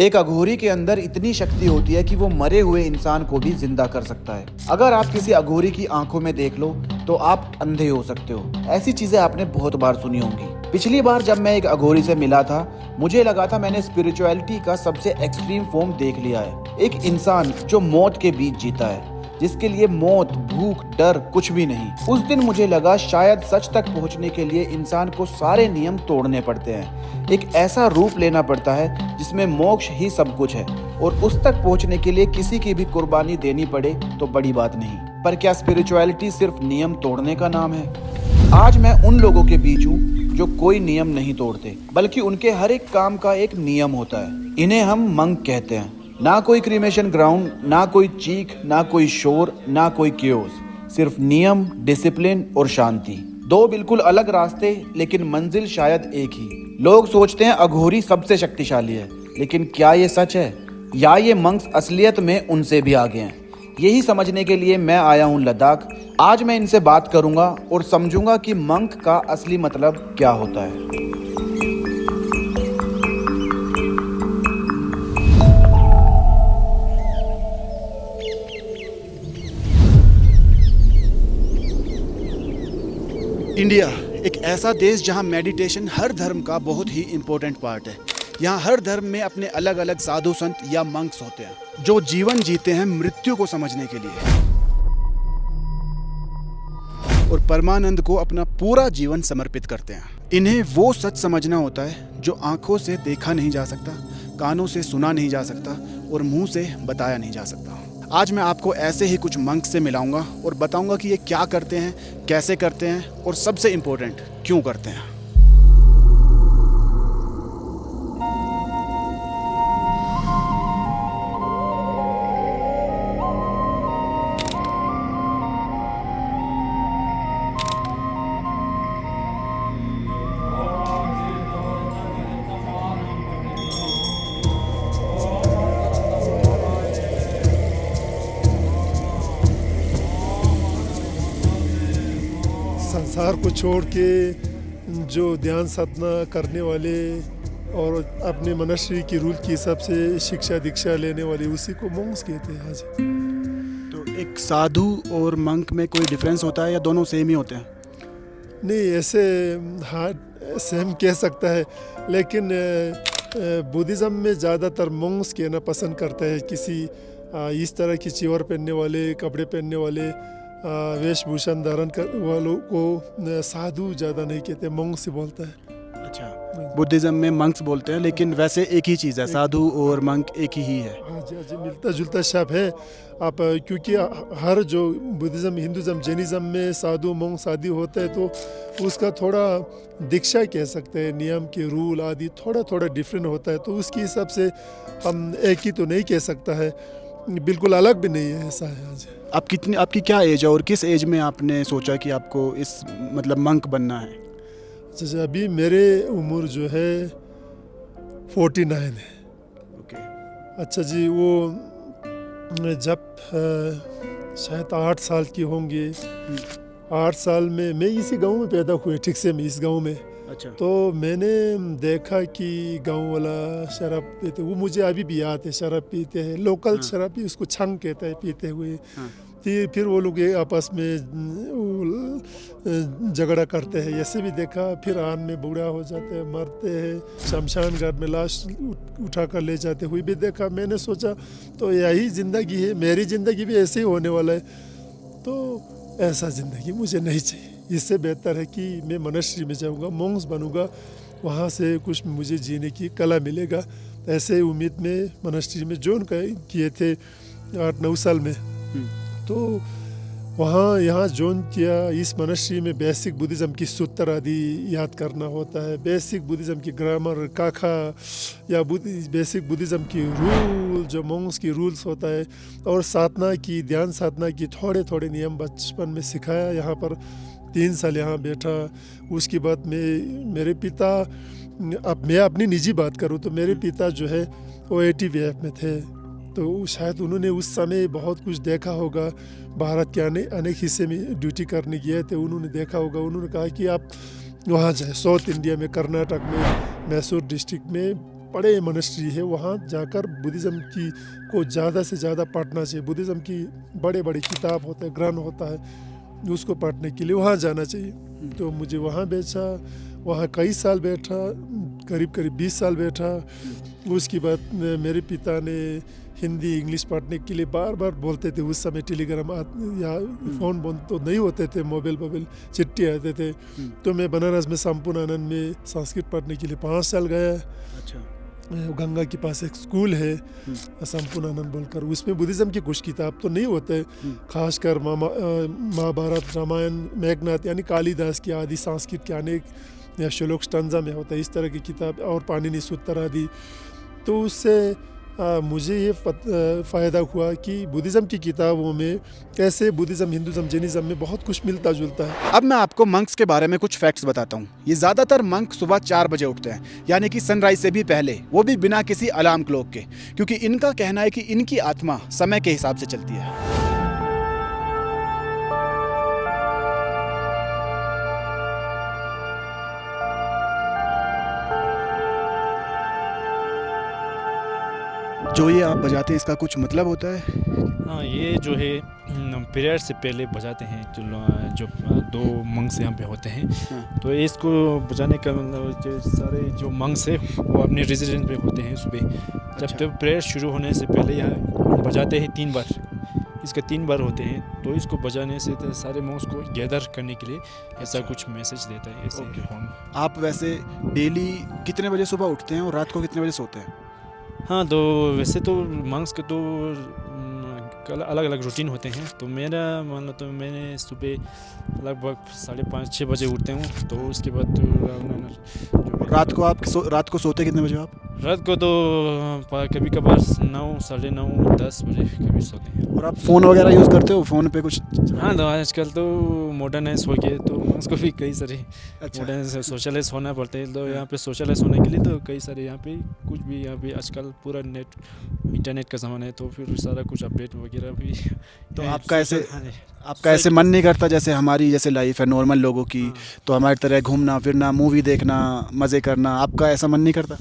एक अघोरी के अंदर इतनी शक्ति होती है कि वो मरे हुए इंसान को भी जिंदा कर सकता है। अगर आप किसी अघोरी की आंखों में देख लो तो आप अंधे हो सकते हो। ऐसी चीजें आपने बहुत बार सुनी होंगी। पिछली बार जब मैं एक अघोरी से मिला था, मुझे लगा था मैंने स्पिरिचुअलिटी का सबसे एक्सट्रीम फॉर्म देख लिया है। एक इंसान जो मौत के बीच जीता है, जिसके लिए मौत, भूख, डर कुछ भी नहीं। उस दिन मुझे लगा शायद सच तक पहुंचने के लिए इंसान को सारे नियम तोड़ने पड़ते हैं। एक ऐसा रूप लेना पड़ता है जिसमें मोक्ष ही सब कुछ है, और उस तक पहुंचने के लिए किसी की भी कुर्बानी देनी पड़े तो बड़ी बात नहीं। पर क्या स्पिरिचुअलिटी सिर्फ नियम तोड़ने का नाम है? आज मैं उन लोगों के बीच हूँ जो कोई नियम नहीं तोड़ते, बल्कि उनके हर एक काम का एक नियम होता है। इन्हें हम मंक कहते हैं। ना कोई क्रीमेशन ग्राउंड, ना कोई चीख, ना कोई शोर, ना कोई क्योस, सिर्फ नियम, डिसिप्लिन और शांति। दो बिल्कुल अलग रास्ते, लेकिन मंजिल शायद एक ही। लोग सोचते हैं अघोरी सबसे शक्तिशाली है, लेकिन क्या ये सच है, या ये मंक्स असलियत में उनसे भी आगे हैं? यही समझने के लिए मैं आया हूँ लद्दाख। आज मैं इनसे बात करूंगा और समझूंगा कि मंक का असली मतलब क्या होता है। इंडिया एक ऐसा देश जहां मेडिटेशन हर धर्म का बहुत ही इम्पोर्टेंट पार्ट है। यहाँ हर धर्म में अपने अलग अलग साधु संत या मंक्स होते हैं जो जीवन जीते हैं मृत्यु को समझने के लिए, और परमानंद को अपना पूरा जीवन समर्पित करते हैं। इन्हें वो सच समझना होता है जो आंखों से देखा नहीं जा सकता, कानों से सुना नहीं जा सकता और मुंह से बताया नहीं जा सकता। आज मैं आपको ऐसे ही कुछ मंक से मिलाऊंगा और बताऊंगा कि ये क्या करते हैं, कैसे करते हैं, और सबसे इम्पोर्टेंट क्यों करते हैं। संसार को छोड़ के जो ध्यान साधना करने वाले और अपने मनुष्य की रूल के हिसाब से शिक्षा दीक्षा लेने वाले, उसी को मोंग्स कहते हैं। आज तो एक साधु और मंक में कोई डिफरेंस होता है या दोनों सेम ही होते हैं? नहीं, ऐसे हाँ सेम कह सकता है, लेकिन बुद्धिज़्म में ज़्यादातर मोंग्स कहना पसंद करता है। किसी इस तरह की चिवर पहनने वाले, कपड़े पहनने वाले, वेशभूषण धारण कर वालों को साधु ज़्यादा नहीं कहते, मोंग्स से बोलता है। अच्छा, बुद्धिज्म में मंक्स बोलते हैं, लेकिन वैसे एक ही चीज़ है, साधु और मंक एक ही है। हाँ जी, हाँ जी, मिलता जुलता शब्द है। आप क्योंकि हर जो बुद्धिज़्म, हिंदुज़्म, जैनिज़्म में साधु मोंग आदि होता है, तो उसका थोड़ा दीक्षा कह सकते हैं, नियम के रूल आदि थोड़ा थोड़ा डिफरेंट होता है। तो उसके हिसाब से हम एक ही तो नहीं कह सकता है, बिल्कुल अलग भी नहीं है, ऐसा है। आज आपकी क्या एज है और किस एज में आपने सोचा कि आपको इस मतलब मंक बनना है? अच्छा, अभी मेरे उम्र जो है 49 है। ओके। अच्छा जी, वो जब शायद 8 साल की होंगे, 8 साल में मैं इसी गांव में पैदा हुए, ठीक से मैं इस गांव में। अच्छा। तो मैंने देखा कि गांव वाला शराब पीते, वो मुझे अभी भी याद है, शराब पीते हैं, लोकल शराब भी उसको छंग कहता है, पीते हुए। फिर वो लोग आपस में झगड़ा करते हैं, ऐसे भी देखा। फिर आन में बूढ़ा हो जाते हैं, मरते हैं, शमशान घाट में लाश उठा कर ले जाते हुए भी देखा। मैंने सोचा तो यही ज़िंदगी है, मेरी ज़िंदगी भी ऐसे ही होने वाला है, तो ऐसा ज़िंदगी मुझे नहीं चाहिए। इससे बेहतर है कि मैं मनुष्य में जाऊंगा, मोंग्स बनूंगा, वहाँ से कुछ मुझे जीने की कला मिलेगा। ऐसे उम्मीद में मनुष्य में जोन किए थे 8-9 साल में, तो वहाँ यहाँ जोन किया। इस मनुष्य में बेसिक बुद्धिज़्म की सूत्र आदि याद करना होता है, बेसिक बुद्धिज़्म की ग्रामर, काखा, या बेसिक बुद्धिज़्म की रूल, जो मोंग्स की रूल्स होता है, और साधना की, ध्यान साधना की थोड़े थोड़े नियम बचपन में सिखाया। यहाँ पर 3 साल यहाँ बैठा। उसके बाद मेरे पिता, अब मैं अपनी निजी बात करूँ तो मेरे पिता जो है वो ATVF में थे, तो शायद उन्होंने उस समय बहुत कुछ देखा होगा। भारत के अनेक हिस्से में ड्यूटी करने गए थे, उन्होंने देखा होगा। उन्होंने कहा कि आप वहाँ जाए, साउथ इंडिया में, कर्नाटक में, मैसूर डिस्ट्रिक्ट में बड़े मोनेस्ट्री है, वहाँ जाकर बुद्धिज़्म की को ज़्यादा से ज़्यादा पढ़ना चाहिए। बुद्धिज़्म की बड़े बड़े किताब होते हैं, ग्रंथ होता है, उसको पढ़ने के लिए वहाँ जाना चाहिए। तो मुझे वहाँ भेजा, वहाँ कई साल बैठा, करीब करीब 20 साल बैठा। उसके बाद मेरे पिता ने हिंदी इंग्लिश पढ़ने के लिए बार बार बोलते थे। उस समय टेलीग्राम या फ़ोन बोन तो नहीं होते थे, मोबाइल चिट्ठी आते थे। तो मैं बनारस में संपूर्णानंद में संस्कृत पढ़ने के लिए 5 साल गया। अच्छा। गंगा के पास एक स्कूल है संपूर्णानंद बोलकर, उसमें बुद्धिज़्म की कुछ किताब तो नहीं होते, खासकर महाभारत, रामायण, मेघनाथ यानी कालिदास की आदि संस्कृत के अनेक या श्लोक स्टंजा में होता है, इस तरह की किताब, और पाणिनि सूत्र आदि। तो उससे मुझे ये फ़ायदा हुआ कि बुद्धिज़्म की किताबों में कैसे बुद्धिज़्म, हिंदुज़्म, जैनिज़्म में बहुत कुछ मिलता जुलता है। अब मैं आपको मंक्स के बारे में कुछ फैक्ट्स बताता हूँ। ये ज़्यादातर मंक सुबह 4 बजे उठते हैं, यानी कि सनराइज से भी पहले, वो भी बिना किसी अलार्म क्लॉक के, क्योंकि इनका कहना है कि इनकी आत्मा समय के हिसाब से चलती है। जो ये आप बजाते हैं, इसका कुछ मतलब होता है? हाँ, ये जो है प्रेयर से पहले बजाते हैं। जो 2 मंक्स यहाँ पे होते हैं, तो इसको बजाने का मतलब जो सारे जो मंक्स है वो अपने रेजिडेंस पे होते हैं सुबह। जब तक प्रेयर शुरू होने से पहले यहाँ बजाते हैं 3 बार। इसके 3 बार होते हैं, तो इसको बजाने से तो सारे मंक्स को गैदर करने के लिए ऐसा कुछ मैसेज देता है। ऐसे आप वैसे डेली कितने बजे सुबह उठते हैं और रात को कितने बजे सोते हैं? हाँ, तो वैसे तो मंक्स के तो अलग अलग रूटीन होते हैं। तो मेरा मान लो तो मैंने सुबह लगभग 5:30-6 बजे उठते हूँ। तो उसके बाद तो रात को सोते कितने बजे आप? रात को तो कभी कभार 9, 9:30, 10 बजे कभी सोते हैं। और आप फ़ोन वगैरह यूज़ करते हो? फ़ोन पे कुछ? हाँ, तो आजकल तो मॉडर्नाइज हो गए, तो उसको भी कई सारे मॉडर्न सोशलाइज होना पड़ते हैं। तो यहाँ पे सोशलाइज होने के लिए तो कई सारे यहाँ पे कुछ भी, यहाँ पे आजकल पूरा इंटरनेट का ज़माना है, तो फिर सारा कुछ अपडेट वगैरह भी। तो आपका ऐसे मन नहीं करता, जैसे हमारी जैसे लाइफ है नॉर्मल लोगों की, तो हमारी तरह घूमना फिरना, मूवी देखना, मज़े करना, आपका ऐसा मन नहीं करता?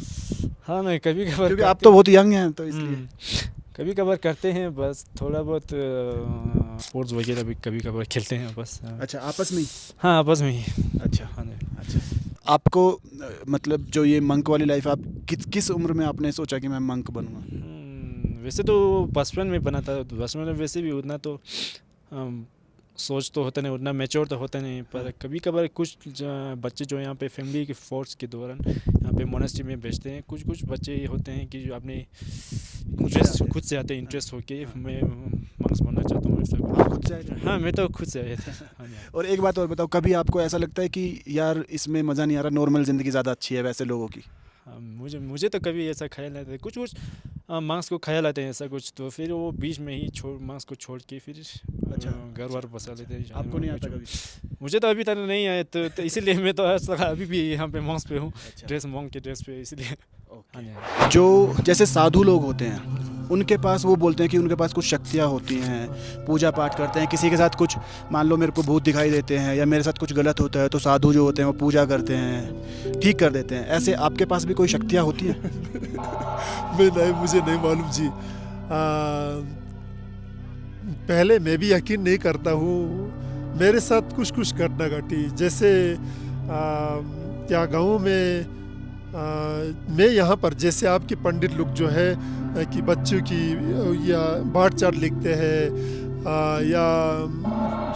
हाँ, मैं कभी कभार, क्योंकि आप तो बहुत यंग हैं, तो इसलिए कभी कभार करते हैं, बस थोड़ा बहुत स्पोर्ट्स वगैरह भी कभी कभार खेलते हैं बस। अच्छा, आपस में ही? हाँ, आपस में ही। अच्छा। हाँ, अच्छा, आपको मतलब जो ये मंक वाली लाइफ, आप किस उम्र में आपने सोचा कि मैं मंक बनूंगा? वैसे तो बचपन में बना था। बचपन में वैसे भी उतना तो सोच तो होता नहीं, उतना मैच्योर तो होता नहीं, पर कभी कभार कुछ बच्चे जो यहाँ पे फैमिली के फोर्स के दौरान यहाँ पे मोनेस्ट्री में भेजते हैं। कुछ बच्चे ये होते हैं कि जो अपने इंटरेस्ट खुद से आते हैं, इंटरेस्ट होके मैं मंक्स बनना चाहता हूँ, ऐसा। खुद से आए? हाँ, मैं तो खुद से आया था। और एक बात और बताओ, कभी आपको ऐसा लगता है कि यार इसमें मज़ा नहीं आ रहा, नॉर्मल ज़िंदगी ज़्यादा अच्छी है वैसे लोगों की? मुझे तो कभी ऐसा ख्याल आता है। कुछ मार्क्स को ख्याल आते हैं ऐसा कुछ, तो फिर वो बीच में ही मार्क्स को छोड़ के फिर घर वार बसा लेते हैं। आपको नहीं आता कभी? मुझे तो अभी तक नहीं आया, तो इसीलिए मैं तो आज तक अभी भी यहाँ पे मार्क्स पे हूँ। ड्रेस मॉन्क के ड्रेस पे, इसलिए। जो जैसे साधु लोग होते हैं, उनके पास वो बोलते हैं कि उनके पास कुछ शक्तियाँ होती हैं, पूजा पाठ करते हैं, किसी के साथ कुछ मान लो मेरे को भूत दिखाई देते हैं या मेरे साथ कुछ गलत होता है, तो साधु जो होते हैं वो पूजा करते हैं, ठीक कर देते हैं। ऐसे आपके पास भी कोई शक्तियाँ होती हैं? मुझे नहीं मालूम जी। पहले मैं भी यकीन नहीं करता हूँ। मेरे साथ कुछ घटना घटी, जैसे क्या गाँव में मैं यहाँ पर जैसे आपके पंडित लोग जो है कि बच्चों की या बाढ़ चार्ट लिखते हैं, या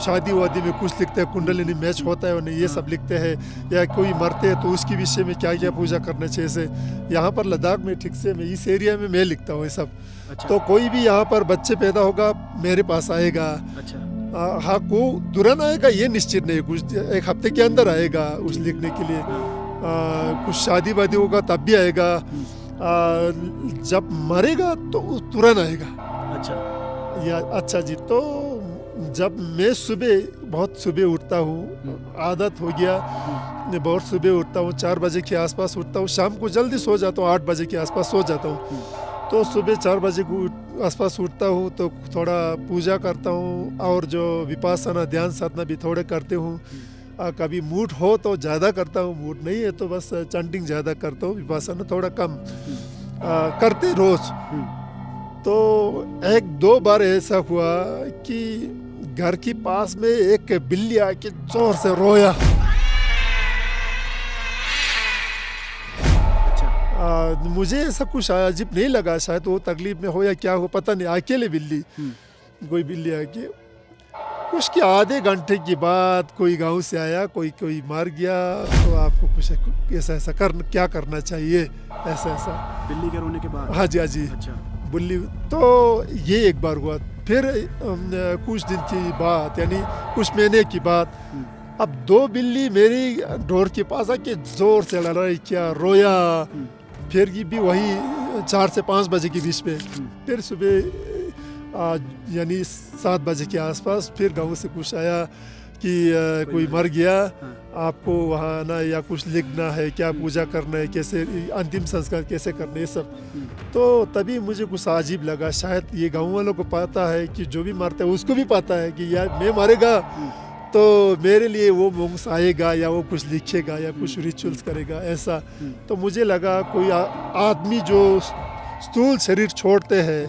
शादी वादी में कुछ लिखते हैं, कुंडलिनी मैच होता है उन्हें, ये सब लिखते हैं, या कोई मरते हैं तो उसके विषय में क्या क्या पूजा करना चाहिए से। यहाँ पर लद्दाख में ठीक से मैं इस एरिया में मैं लिखता हूँ ये सब। अच्छा। तो कोई भी यहाँ पर बच्चे पैदा होगा मेरे पास आएगा। अच्छा। हाँ, को तुरंत आएगा ये निश्चित नहीं, कुछ 1 हफ्ते के अंदर आएगा उस लिखने के लिए। कुछ शादी वादी होगा तब भी आएगा। जब मरेगा तो तुरंत आएगा। अच्छा। या अच्छा जी, तो जब मैं बहुत सुबह उठता हूँ, आदत हो गया, मैं बहुत सुबह उठता हूँ, 4 बजे के आसपास उठता हूँ। शाम को जल्दी सो जाता हूँ, 8 बजे के आसपास सो जाता हूँ। तो सुबह 4 बजे के आसपास उठता हूँ तो थोड़ा पूजा करता हूँ, और जो विपासना ध्यान साधना भी थोड़े करते हूँ। कभी मूड हो तो ज़्यादा करता हूँ, मूड नहीं है तो बस चैंटिंग ज़्यादा करता हूँ, विपासना थोड़ा कम करते रोज़। तो एक दो बार ऐसा हुआ कि घर के पास में एक बिल्ली आके जोर से रोया। मुझे ऐसा कुछ अजीब नहीं लगा, शायद वो तकलीफ में हो या क्या हो पता नहीं, अकेले बिल्ली कोई बिल्ली आके। उसके आधे घंटे के बाद कोई गांव से आया, कोई मार गया, तो आपको कुछ ऐसा क्या करना चाहिए, ऐसा बिल्ली के रोने के बाद? हाँ जी, हाँ जी। अच्छा। बिल्ली तो ये एक बार हुआ। फिर कुछ दिन की बात, यानी कुछ महीने की बात, अब दो बिल्ली मेरी डोर के पास आके जोर से लड़ाई किया, रोया। फिर ये भी वही 4 से 5 बजे के बीच में। फिर सुबह यानी 7 बजे के आसपास फिर गांव से कुछ आया कि कोई मर गया, आपको वहाँ आना या कुछ लिखना है, क्या पूजा करना है, कैसे अंतिम संस्कार कैसे करना है, सब। तो तभी मुझे कुछ अजीब लगा, शायद ये गाँव वालों को पता है कि जो भी मरता है उसको भी पता है कि यार मैं मरेगा तो मेरे लिए वो मोंग्स आएगा या वो कुछ लिखेगा या कुछ रिचुअल्स करेगा, ऐसा। तो मुझे लगा कोई आदमी जो स्थूल शरीर छोड़ते हैं,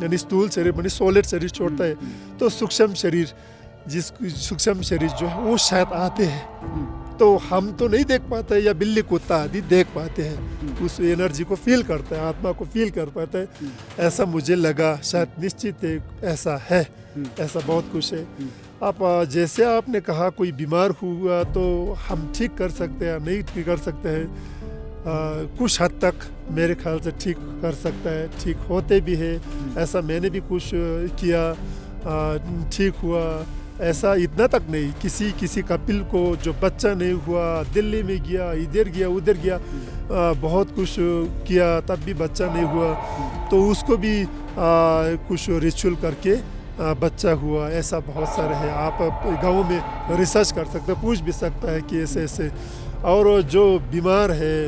यानी स्थूल शरीर यानी सॉलिड शरीर छोड़ता है, तो सूक्ष्म शरीर सूक्ष्म शरीर जो है वो शायद आते हैं। तो हम तो नहीं देख पाते या बिल्ली कुत्ता आदि देख पाते हैं, उस एनर्जी को फील करते हैं, आत्मा को फील कर पाते हैं, ऐसा मुझे लगा। शायद निश्चित ऐसा है, ऐसा बहुत कुछ है। आप जैसे आपने कहा कोई बीमार हुआ तो हम ठीक कर सकते हैं, नहीं ठीक कर सकते हैं, कुछ हद तक मेरे ख्याल से ठीक कर सकता है, ठीक होते भी है। ऐसा मैंने भी कुछ किया, ठीक हुआ। ऐसा इतना तक नहीं, किसी कपिल को जो बच्चा नहीं हुआ, दिल्ली में गया, इधर गया उधर गया, बहुत कुछ किया, तब भी बच्चा नहीं हुआ, तो उसको भी कुछ रिचुअल करके बच्चा हुआ। ऐसा बहुत सारे हैं, आप गाँव में रिसर्च कर सकते हो, पूछ भी सकता है कि ऐसे ऐसे। और जो बीमार है,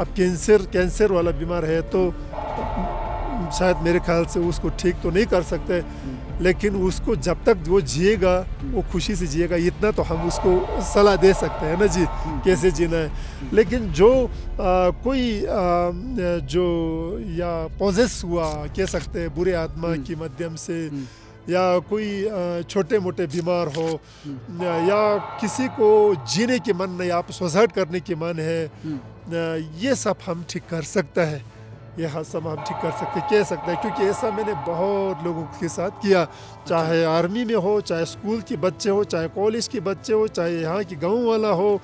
अब कैंसर वाला बीमार है, तो शायद मेरे ख्याल से उसको ठीक तो नहीं कर सकते, लेकिन उसको जब तक वो जिएगा वो खुशी से जिएगा, इतना तो हम उसको सलाह दे सकते हैं ना जी, कैसे जीना है। लेकिन जो कोई जो या पॉजेस हुआ कह सकते हैं बुरे आत्मा के माध्यम से, या कोई छोटे मोटे बीमार हो, या किसी को जीने के मन नहीं, आप सुसाइड करने के मन है, ये सब हम ठीक कर सकते हैं, ये सब हम ठीक कर सकते, कह सकते हैं। क्योंकि ऐसा मैंने बहुत लोगों के साथ किया, चाहे आर्मी में हो, चाहे स्कूल के बच्चे हो, चाहे कॉलेज के बच्चे हो, चाहे यहाँ की गांव वाला हो,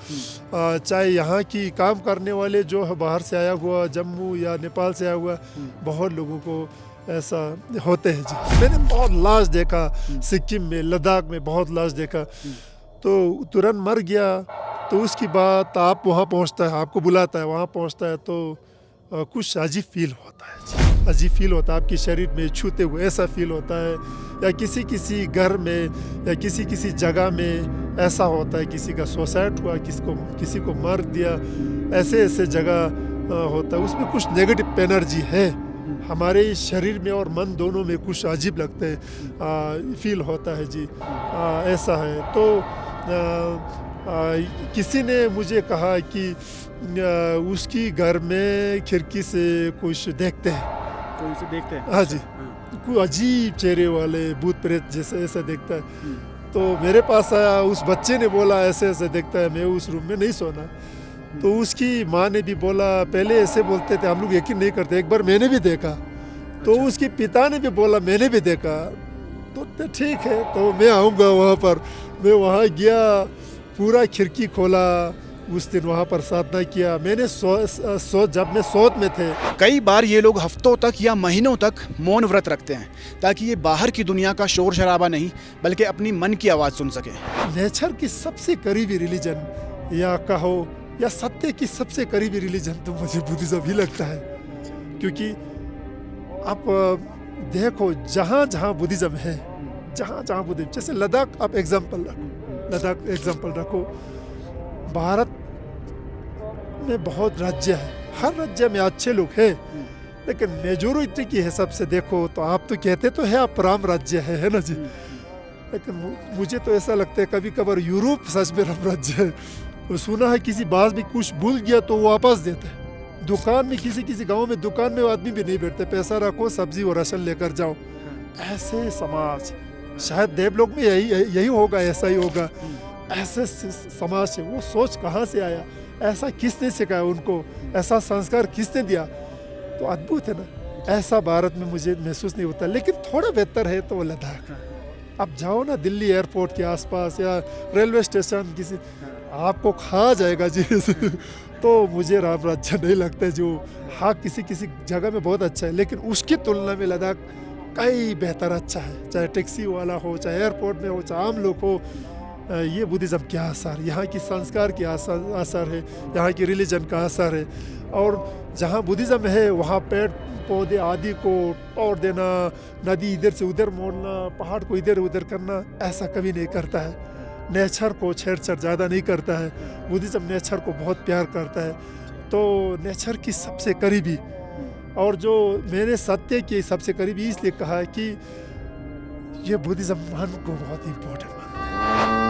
चाहे यहाँ की काम करने वाले जो है बाहर से आया हुआ, जम्मू या नेपाल से आया हुआ, बहुत लोगों को ऐसा होते हैं जी। मैंने बहुत लाश देखा सिक्किम में, लद्दाख में बहुत लाश देखा। तो तुरंत मर गया, तो उसकी बात आप वहाँ पहुँचता है, आपको बुलाता है, वहाँ पहुँचता है, तो कुछ अजीब फील होता है जी, अजीब फील होता है, आपके शरीर में छूते हुए ऐसा फील होता है। या किसी घर में या किसी जगह में ऐसा होता है, किसी का सुसाइड हुआ, किसी को मार दिया, ऐसे जगह होता है, उसमें कुछ नेगेटिव एनर्जी है हमारे शरीर में और मन दोनों में, कुछ अजीब लगते हैं, फील होता है जी, ऐसा है। तो किसी ने मुझे कहा कि उसकी घर में खिड़की से कुछ देखते हैं, कोई से देखते हैं? हाँ जी, कोई अजीब चेहरे वाले भूत प्रेत जैसे ऐसा देखता है। तो मेरे पास आया, उस बच्चे ने बोला ऐसे ऐसे देखता है, मैं उस रूम में नहीं सोना। तो उसकी माँ ने भी बोला, पहले ऐसे बोलते थे, हम लोग यकीन नहीं करते, एक बार मैंने भी देखा। तो उसके पिता ने भी बोला, मैंने भी देखा। तो ठीक है, तो मैं आऊँगा वहाँ पर। मैं वहाँ गया, पूरा खिड़की खोला, उस दिन वहाँ पर साधना किया मैंने। जब मैं सोच में थे, कई बार ये लोग हफ्तों तक या महीनों तक मौन व्रत रखते हैं, ताकि ये बाहर की दुनिया का शोर शराबा नहीं बल्कि अपनी मन की आवाज़ सुन सके। नेचर की सबसे करीबी रिलीजन या कहो या सत्य की सबसे करीबी रिलीजन तो मुझे बुद्धिज्म ही लगता है। क्योंकि आप देखो, जहाँ जहाँ बुद्धिज्म है, जहाँ बुद्धिज्म, जैसे लद्दाख आप एग्जाम्पल रखो। भारत में बहुत राज्य है, हर राज्य में अच्छे लोग हैं, लेकिन मेजॉरिटी की हिसाब से देखो तो आप तो कहते तो है आप राम राज्य है ना जी। लेकिन मुझे तो ऐसा लगता है कभी कभार यूरोप सच में राज्य है। वो सुना है किसी बात में कुछ भूल गया तो वापस देते हैं। दुकान में किसी गांव में दुकान में आदमी भी नहीं बैठते, पैसा रखो सब्जी और राशन लेकर जाओ। ऐसे समाज शायद देवलोक में यही होगा, ऐसा ही होगा। ऐसे समाज से वो सोच कहाँ से आया, ऐसा किसने सिखाया उनको, ऐसा संस्कार किसने दिया? तो अद्भुत है ना। ऐसा भारत में मुझे महसूस नहीं होता, लेकिन थोड़ा बेहतर है तो लद्दाख। अब जाओ ना दिल्ली एयरपोर्ट के आसपास या रेलवे स्टेशन किसी, आपको खा जाएगा जी। तो मुझे राम राज्य नहीं लगता। जो हाँ किसी जगह में बहुत अच्छा है, लेकिन उसकी तुलना में लद्दाख कई बेहतर अच्छा है। चाहे टैक्सी वाला हो, चाहे एयरपोर्ट में हो, चाहे आम लोग हो। ये बुद्धिज़्म क्या असर, यहाँ की संस्कार की असर है, यहाँ की रिलीजन का असर है। और जहाँ बुद्धिज़्म है वहाँ पेड़ पौधे आदि को तोड़ देना, नदी इधर से उधर मोड़ना, पहाड़ को इधर उधर करना, ऐसा कभी नहीं करता है। नेचर को छेड़छाड़ ज़्यादा नहीं करता है। बुद्धिज़्म नेचर को बहुत प्यार करता है, तो नेचर की सबसे करीबी। और जो मैंने सत्य की सबसे करीबी इसलिए कहा है कि ये बुद्धिज़्म मन को बहुत इम्पोर्टेंट मानता है।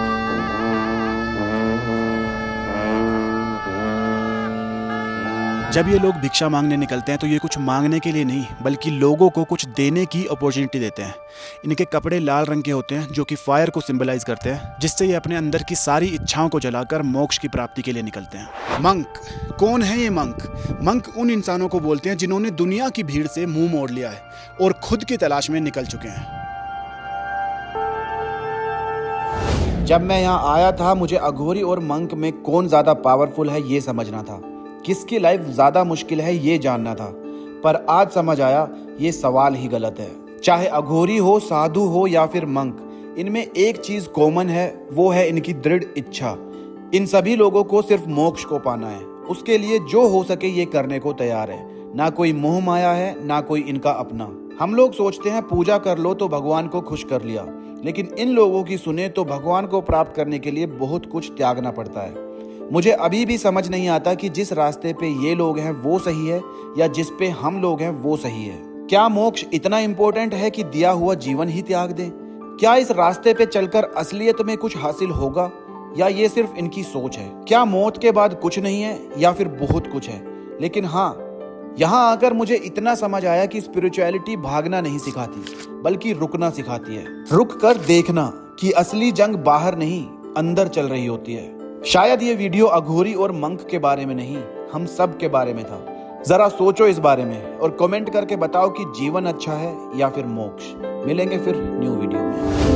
जब ये लोग भिक्षा मांगने निकलते हैं तो ये कुछ मांगने के लिए नहीं बल्कि लोगों को कुछ देने की अपॉर्चुनिटी देते हैं। इनके कपड़े लाल रंग के होते हैं जो कि फायर को सिंबलाइज करते हैं, जिससे ये अपने अंदर की सारी इच्छाओं को जलाकर मोक्ष की प्राप्ति के लिए निकलते हैं। मंक कौन है ये मंक? मंक उन इंसानों को बोलते हैं जिन्होंने दुनिया की भीड़ से मुंह मोड़ लिया है और खुद की तलाश में निकल चुके हैं। जब मैं यहाँ आया था मुझे अघोरी और मंक में कौन ज्यादा पावरफुल है ये समझना था, किसकी लाइफ ज्यादा मुश्किल है ये जानना था। पर आज समझ आया ये सवाल ही गलत है। चाहे अघोरी हो, साधु हो या फिर मंक, इनमें एक चीज कॉमन है, वो है इनकी दृढ़ इच्छा। इन सभी लोगों को सिर्फ मोक्ष को पाना है, उसके लिए जो हो सके ये करने को तैयार है। ना कोई मोह माया है, ना कोई इनका अपना। हम लोग सोचते हैं पूजा कर लो तो भगवान को खुश कर लिया, लेकिन इन लोगों की सुने तो भगवान को प्राप्त करने के लिए बहुत कुछ त्यागना पड़ता है। मुझे अभी भी समझ नहीं आता कि जिस रास्ते पे ये लोग हैं वो सही है या जिस पे हम लोग हैं वो सही है। क्या मोक्ष इतना इम्पोर्टेंट है कि दिया हुआ जीवन ही त्याग दें? क्या इस रास्ते पे चलकर असलियत में कुछ हासिल होगा या ये सिर्फ इनकी सोच है? क्या मौत के बाद कुछ नहीं है या फिर बहुत कुछ है? लेकिन हाँ, यहाँ आकर मुझे इतना समझ आया कि स्पिरिचुअलिटी भागना नहीं सिखाती बल्कि रुकना सिखाती है। रुक कर देखना कि असली जंग बाहर नहीं अंदर चल रही होती है। शायद ये वीडियो अघोरी और मंक के बारे में नहीं, हम सब के बारे में था। जरा सोचो इस बारे में और कमेंट करके बताओ कि जीवन अच्छा है या फिर मोक्ष। मिलेंगे फिर न्यू वीडियो में।